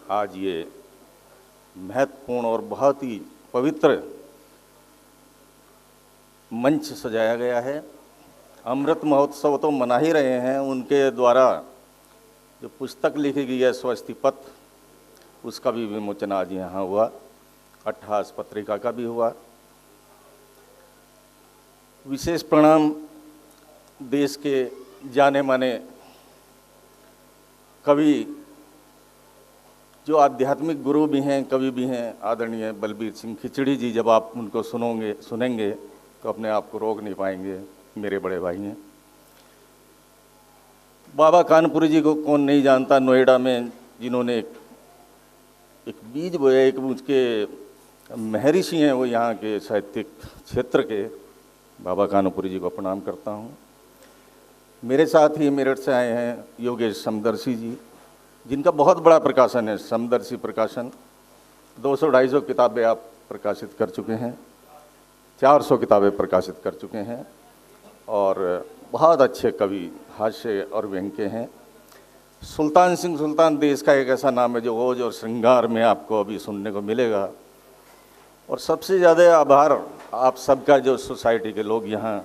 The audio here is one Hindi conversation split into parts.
आज ये महत्वपूर्ण और बहुत ही पवित्र मंच सजाया गया है। अमृत महोत्सव तो मना ही रहे हैं, उनके द्वारा जो पुस्तक लिखी गई है स्वस्ति पथ, उसका भी विमोचन आज यहाँ हुआ। 28 पत्रिका का भी हुआ। विशेष प्रणाम देश के जाने माने कवि, जो आध्यात्मिक गुरु भी हैं, कवि भी हैं, आदरणीय बलबीर सिंह खिचड़ी जी। जब आप उनको सुनेंगे तो अपने आप को रोक नहीं पाएंगे। मेरे बड़े भाई हैं। बाबा कानपुरी जी को कौन नहीं जानता, नोएडा में जिन्होंने एक बीज बोया, एक उसके महर्षि हैं वो यहाँ के साहित्यिक क्षेत्र के। बाबा कानपुरी जी को प्रणाम करता हूँ। मेरे साथ ही मेरठ से आए हैं योगेश समदर्शी जी, जिनका बहुत बड़ा प्रकाशन है समदर्शी प्रकाशन। 200-250 किताबें आप प्रकाशित कर चुके हैं, 400 किताबें प्रकाशित कर चुके हैं और बहुत अच्छे कवि, हास्य और व्यंग्य के हैं। सुल्तान सिंह सुल्तान देश का एक ऐसा नाम है जो ओज और श्रृंगार में आपको अभी सुनने को मिलेगा। और सबसे ज़्यादा आभार आप सबका, जो सोसाइटी के लोग यहाँ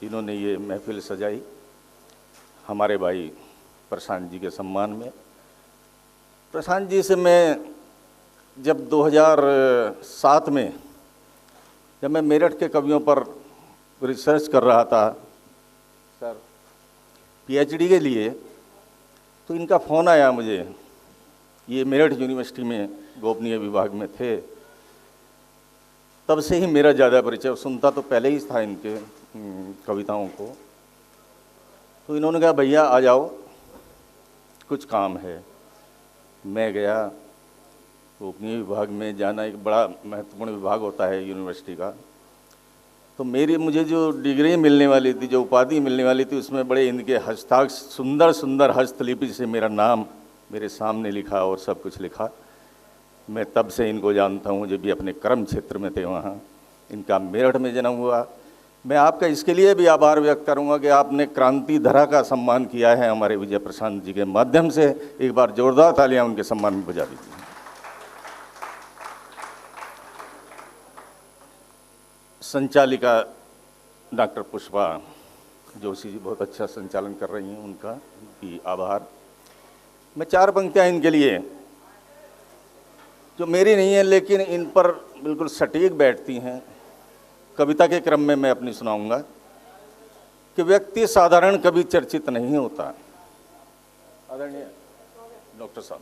जिन्होंने ये महफिल सजाई, हमारे भाई प्रशांत जी के सम्मान में। प्रशांत जी से मैं जब 2007 में जब मैं मेरठ के कवियों पर रिसर्च कर रहा था सर पीएचडी के लिए, तो इनका फ़ोन आया मुझे। ये मेरठ यूनिवर्सिटी में गोपनीय विभाग में थे। तब से ही मेरा ज़्यादा परिचय, सुनता तो पहले ही था इनके कविताओं को। तो इन्होंने कहा भैया आ जाओ, कुछ काम है। मैं गया। गोपनीय विभाग में जाना एक बड़ा महत्वपूर्ण विभाग होता है यूनिवर्सिटी का। तो मुझे जो डिग्री मिलने वाली थी, जो उपाधि मिलने वाली थी, उसमें बड़े इनके हस्ताक्षर, सुंदर सुंदर हस्तलिपि से मेरा नाम मेरे सामने लिखा और सब कुछ लिखा। मैं तब से इनको जानता हूँ, जब भी अपने कर्म क्षेत्र में थे वहाँ। इनका मेरठ में जन्म हुआ। मैं आपका इसके लिए भी आभार व्यक्त करूँगा कि आपने क्रांति धरा का सम्मान किया है हमारे विजय प्रशांत जी के माध्यम से। एक बार जोरदार तालियां उनके सम्मान में बजा दीजिए। संचालिका डॉक्टर पुष्पा जोशी जी बहुत अच्छा संचालन कर रही हैं, उनका भी आभार। मैं 4 पंक्तियाँ इनके लिए, जो मेरी नहीं है लेकिन इन पर बिल्कुल सटीक बैठती हैं, कविता के क्रम में मैं अपनी सुनाऊंगा। कि व्यक्ति साधारण कभी चर्चित नहीं होता। आदरणीय डॉक्टर साहब,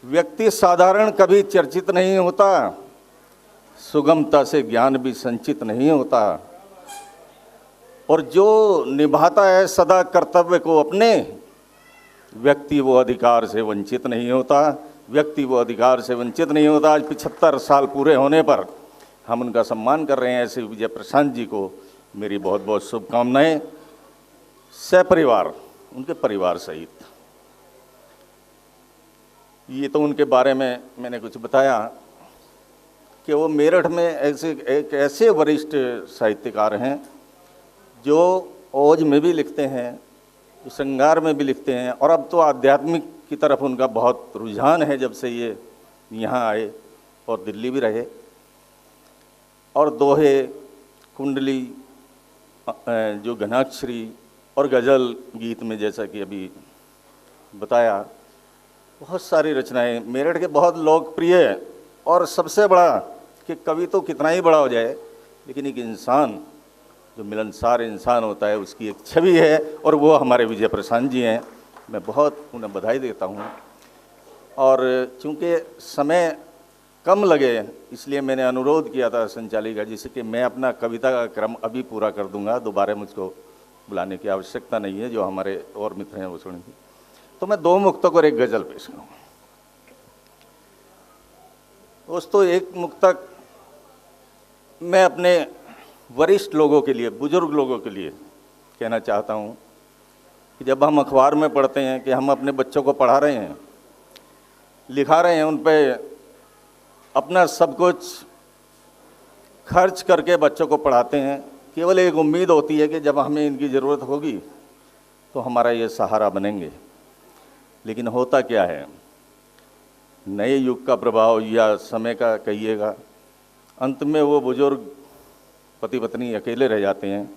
व्यक्ति साधारण कभी चर्चित नहीं होता, सुगमता से ज्ञान भी संचित नहीं होता, और जो निभाता है सदा कर्तव्य को अपने, व्यक्ति वो अधिकार से वंचित नहीं होता। व्यक्ति वो अधिकार से वंचित नहीं होता। आज 75 साल पूरे होने पर हम उनका सम्मान कर रहे हैं। ऐसे विजय प्रशांत जी को मेरी बहुत बहुत शुभकामनाएं, सपरिवार, उनके परिवार सहित। ये तो उनके बारे में मैंने कुछ बताया कि वो मेरठ में एक ऐसे वरिष्ठ साहित्यकार हैं जो ओज में भी लिखते हैं, जो श्रृंगार में भी लिखते हैं, और अब तो आध्यात्मिक की तरफ उनका बहुत रुझान है जब से ये यहाँ आए और दिल्ली भी रहे। और दोहे, कुंडली, जो घनाक्षरी और गज़ल गीत में, जैसा कि अभी बताया, बहुत सारी रचनाएं मेरठ के बहुत लोकप्रिय। और सबसे बड़ा कि कवि तो कितना ही बड़ा हो जाए, लेकिन एक इंसान, जो मिलनसार इंसान होता है, उसकी एक छवि है, और वो हमारे विजय प्रशांत जी हैं। मैं बहुत उन्हें बधाई देता हूँ। और चूँकि समय कम लगे, इसलिए मैंने अनुरोध किया था संचालिका जी से कि मैं अपना कविता का क्रम अभी पूरा कर दूंगा, दोबारा मुझको बुलाने की आवश्यकता नहीं है। जो हमारे और मित्र हैं वो सुनेंगे। तो मैं 2 मुक्तक और 1 गज़ल पेश करूँगा। दोस्तों, एक मुक्तक मैं अपने वरिष्ठ लोगों के लिए, बुजुर्ग लोगों के लिए कहना चाहता हूँ कि जब हम अखबार में पढ़ते हैं कि हम अपने बच्चों को पढ़ा रहे हैं, लिखा रहे हैं, उन पे अपना सब कुछ खर्च करके बच्चों को पढ़ाते हैं, केवल एक उम्मीद होती है कि जब हमें इनकी ज़रूरत होगी तो हमारा ये सहारा बनेंगे। लेकिन होता क्या है, नए युग का प्रभाव या समय का कहिएगा, अंत में वो बुजुर्ग पति पत्नी अकेले रह जाते हैं।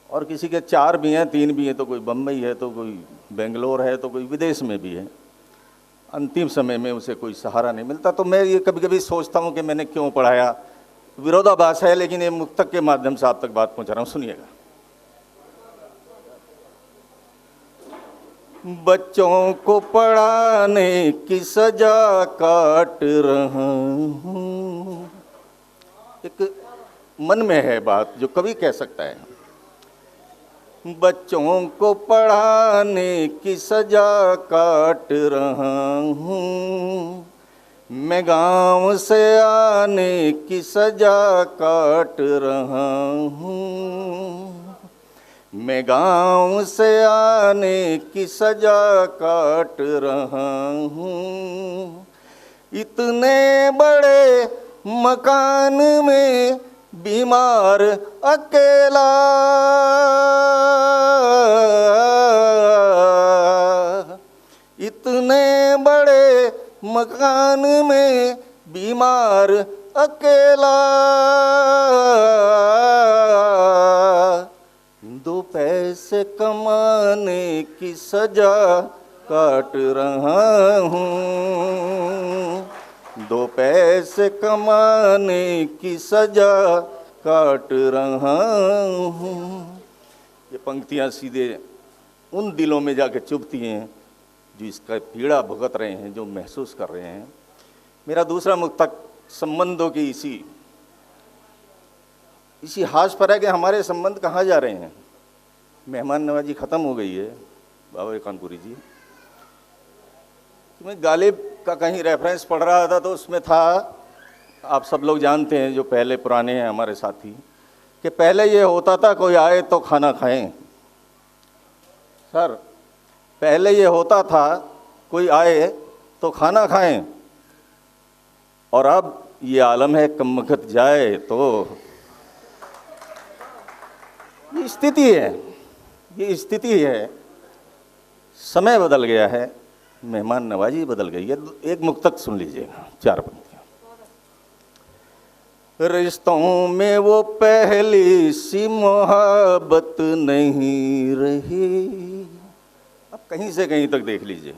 और किसी के 4 भी हैं, 3 भी हैं, तो कोई बम्बई है, तो कोई बेंगलोर है, तो कोई विदेश में भी है। अंतिम समय में उसे कोई सहारा नहीं मिलता। तो मैं ये कभी कभी सोचता हूँ कि मैंने क्यों पढ़ाया। विरोधाभास है, लेकिन ये मुक्तक के माध्यम से आप तक बात पहुँचा रहा हूँ, सुनिएगा। बच्चों को पढ़ाने की सजा काट रहा हूँ। एक मन में है बात जो कवि कह सकता है। बच्चों को पढ़ाने की सजा काट रहा हूँ, मैं गांव से आने की सजा काट रहा हूँ, मैं गांव से आने की सजा काट रहा हूँ। इतने बड़े मकान में बीमार अकेला, इतने बड़े मकान में बीमार अकेला, 2 पैसे कमाने की सजा काट रहा हूँ, 2 पैसे कमाने की सजा काट रहा हूँ। ये पंक्तियाँ सीधे उन दिलों में जाके चुभती हैं जो इसका पीड़ा भुगत रहे हैं, जो महसूस कर रहे हैं। मेरा दूसरा मुक्तक संबंधों की इसी हाश पर है कि हमारे संबंध कहाँ जा रहे हैं। मेहमान नवाजी ख़त्म हो गई है बाबा कानपुरी जी। मैं गालिब का कहीं रेफरेंस पढ़ रहा था तो उसमें था, आप सब लोग जानते हैं जो पहले पुराने हैं हमारे साथी, कि पहले ये होता था कोई आए तो खाना खाएं। सर, पहले ये होता था कोई आए तो खाना खाएं, और अब ये आलम है कम वक्त जाए तो। ये स्थिति है, समय बदल गया है, मेहमान नवाजी बदल गई है। एक मुक्तक सुन लीजिएगा, 4 पंक्तियां। रिश्तों में वो पहली सी मोहब्बत नहीं रही। अब कहीं से कहीं तक देख लीजिए,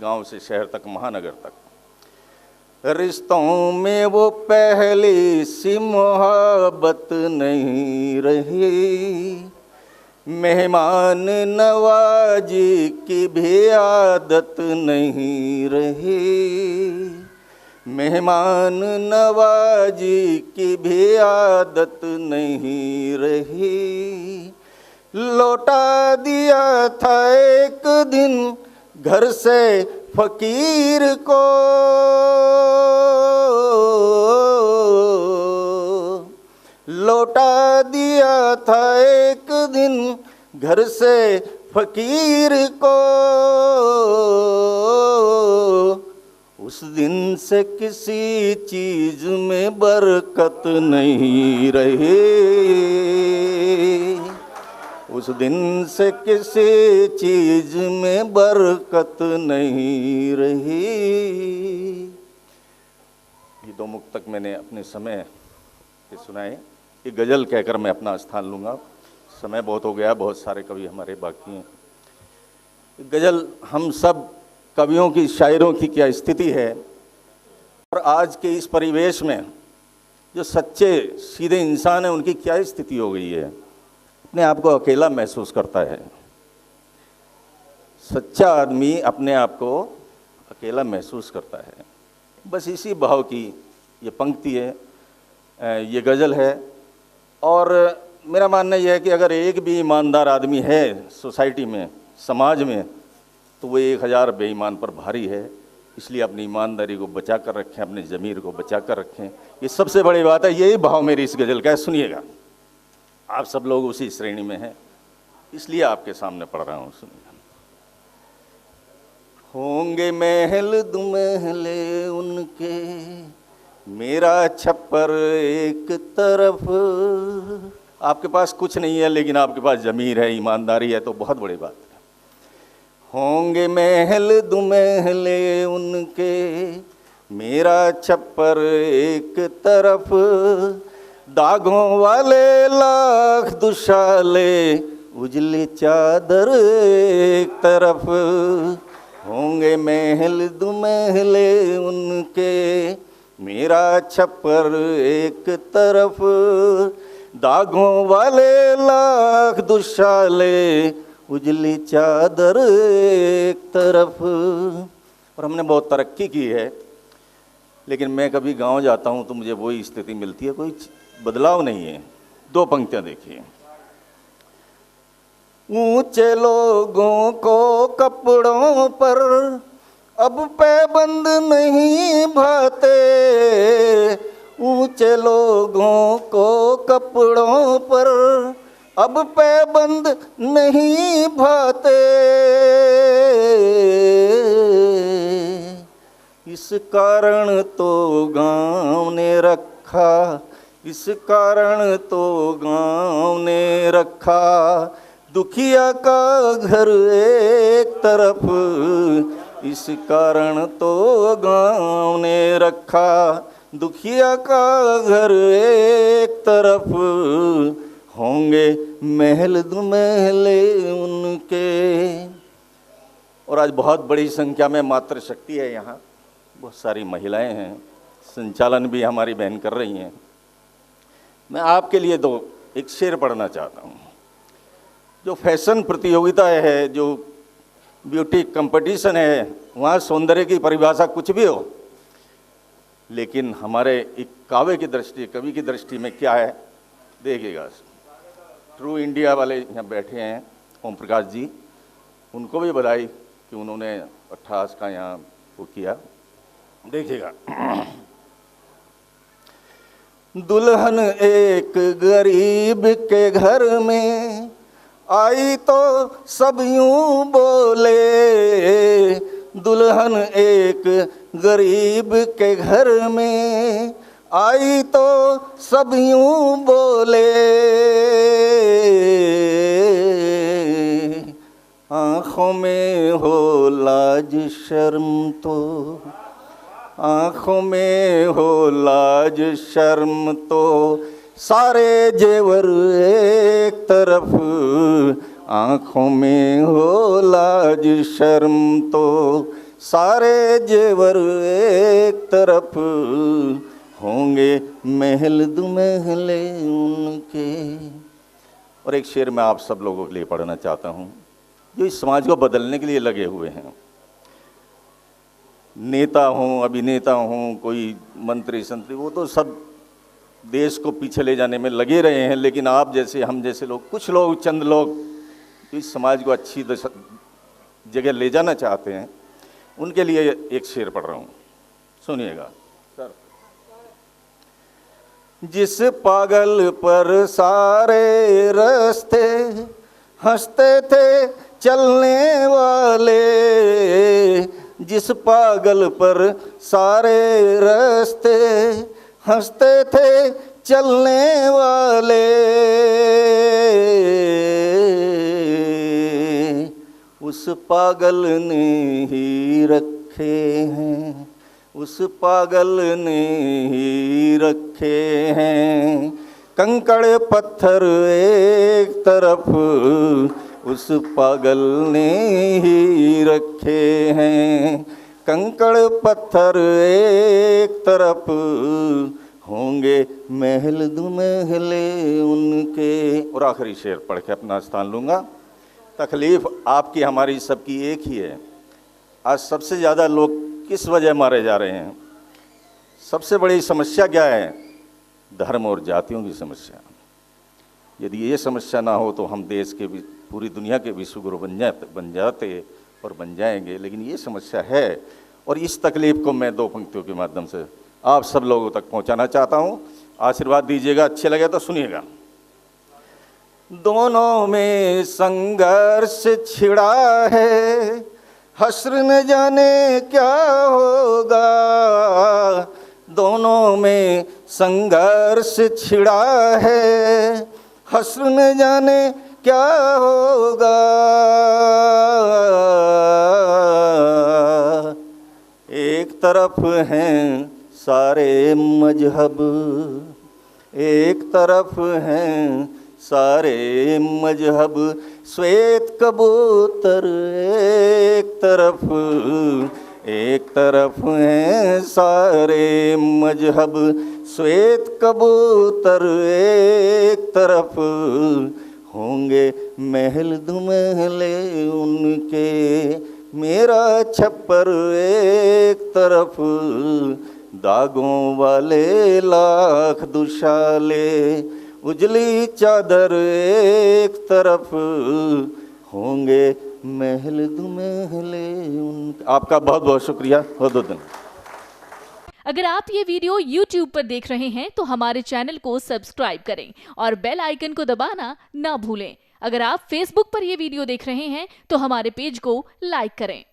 गांव से शहर तक, महानगर तक। रिश्तों में वो पहली सी मोहब्बत नहीं रही, मेहमान नवाजी की भी आदत नहीं रही, मेहमान नवाजी की भी आदत नहीं रही। लौटा दिया था एक दिन घर से फकीर को, लौटा दिया था एक दिन घर से फकीर को। उस दिन से किसी चीज में बरकत नहीं रही, उस दिन से किसी चीज में बरकत नहीं रही। ये 2 मुक्तक मैंने अपने समय पे सुनाए। ये गज़ल कहकर मैं अपना स्थान लूँगा, समय बहुत हो गया, बहुत सारे कवि हमारे बाकी हैं। गज़ल हम सब कवियों की, शायरों की क्या स्थिति है, और आज के इस परिवेश में जो सच्चे सीधे इंसान हैं उनकी क्या स्थिति हो गई है। अपने आप को अकेला महसूस करता है, सच्चा आदमी अपने आप को अकेला महसूस करता है। बस इसी भाव की ये पंक्ति है, ये गज़ल है। और मेरा मानना यह है कि अगर एक भी ईमानदार आदमी है सोसाइटी में, समाज में, तो वो 1000 बेईमान पर भारी है। इसलिए अपनी ईमानदारी को बचा कर रखें, अपने ज़मीर को बचा कर रखें, ये सबसे बड़ी बात है। यही भाव मेरी इस गज़ल का है। सुनिएगा, आप सब लोग उसी श्रेणी में हैं, इसलिए आपके सामने पढ़ रहा हूँ। सुनिएगा। होंगे महल दुमहले उनके, मेरा छप्पर एक तरफ। आपके पास कुछ नहीं है, लेकिन आपके पास ज़मीर है, ईमानदारी है, तो बहुत बड़ी बात है। होंगे महल दुमहले उनके, मेरा छप्पर एक तरफ, दागों वाले लाख दुशाले, उजली चादर एक तरफ। होंगे महल दुमहले उनके, मेरा छप्पर एक तरफ, दागों वाले लाख दुशाले, उजली चादर एक तरफ। और हमने बहुत तरक्की की है, लेकिन मैं कभी गांव जाता हूं तो मुझे वही स्थिति मिलती है, कोई बदलाव नहीं है। दो पंक्तियां देखिए। ऊंचे लोगों को कपड़ों पर अब पैबंद नहीं भाते, ऊंचे लोगों को कपड़ों पर अब पैबंद नहीं भाते, इस कारण तो गांव ने रखा, इस कारण तो गांव ने रखा, दुखिया का घर एक तरफ, इस कारण तो गांव ने रखा, दुखिया का घर एक तरफ। होंगे महल दुमहले उनके। और आज बहुत बड़ी संख्या में मातृशक्ति है यहाँ, बहुत सारी महिलाएं हैं, संचालन भी हमारी बहन कर रही हैं। मैं आपके लिए एक शेर पढ़ना चाहता हूँ। जो फैशन प्रतियोगिता है, जो ब्यूटी कंपटीशन है, वहाँ सौंदर्य की परिभाषा कुछ भी हो, लेकिन हमारे एक काव्य की दृष्टि, कवि की दृष्टि में क्या है देखिएगा। ट्रू इंडिया वाले यहाँ बैठे हैं, ओम प्रकाश जी, उनको भी बधाई कि उन्होंने 28 का यहाँ वो किया। देखिएगा। दुल्हन एक गरीब के घर में आई तो सब यूं बोले, दुल्हन एक गरीब के घर में आई तो सब यूं बोले, आँखों में हो लाज शर्म तो, आँखों में हो लाज शर्म तो, सारे जेवर एक तरफ, आँखों में हो लाज शर्म तो, सारे जेवर एक तरफ। होंगे महल दुमहले उनके। और एक शेर मैं आप सब लोगों के लिए पढ़ना चाहता हूँ, जो इस समाज को बदलने के लिए लगे हुए हैं। नेता हों, अभिनेता हों, कोई मंत्री संतरी, वो तो सब देश को पीछे ले जाने में लगे रहे हैं, लेकिन आप जैसे, हम जैसे लोग, कुछ लोग, चंद लोग जो इस समाज को अच्छी जगह ले जाना चाहते हैं, उनके लिए एक शेर पढ़ रहा हूँ, सुनिएगा सर। जिस पागल पर सारे रास्ते हंसते थे चलने वाले, जिस पागल पर सारे रास्ते हंसते थे चलने वाले, उस पागल ने ही रखे हैं, उस पागल ने ही रखे हैं, कंकड़ पत्थर एक तरफ, उस पागल ने ही रखे हैं, कंकड़ पत्थर एक तरफ। होंगे महल दुमहले उनके। और आखिरी शेर पढ़ के अपना स्थान लूँगा। तकलीफ़ आपकी हमारी सबकी एक ही है। आज सबसे ज़्यादा लोग किस वजह मारे जा रहे हैं? सबसे बड़ी समस्या क्या है? धर्म और जातियों की समस्या। यदि ये समस्या ना हो तो हम देश के, पूरी दुनिया के विश्वगुरु बन जाते और बन जाएंगे, लेकिन ये समस्या है। और इस तकलीफ़ को मैं दो पंक्तियों के माध्यम से आप सब लोगों तक पहुंचाना चाहता हूं। आशीर्वाद दीजिएगा, अच्छे लगे तो सुनिएगा। दोनों में संघर्ष छिड़ा है, हश्र न जाने क्या होगा। दोनों में संघर्ष छिड़ा है, हश्र न जाने क्या होगा। एक तरफ हैं सारे मजहब, एक तरफ हैं सारे मजहब, श्वेत कबूतर एक तरफ हैं सारे मजहब, श्वेत कबूतर एक तरफ, होंगे महल दुमहले उनके, मेरा छप्पर एक तरफ, दागों वाले लाख दुशाले, उजली चादर एक तरफ, होंगे महल दुमहले उनके। आपका बहुत बहुत शुक्रिया, बहुत बहुत धन्यवाद। अगर आप ये वीडियो YouTube पर देख रहे हैं तो हमारे चैनल को सब्सक्राइब करें और बेल आइकन को दबाना ना भूलें। अगर आप Facebook पर ये वीडियो देख रहे हैं तो हमारे पेज को लाइक करें।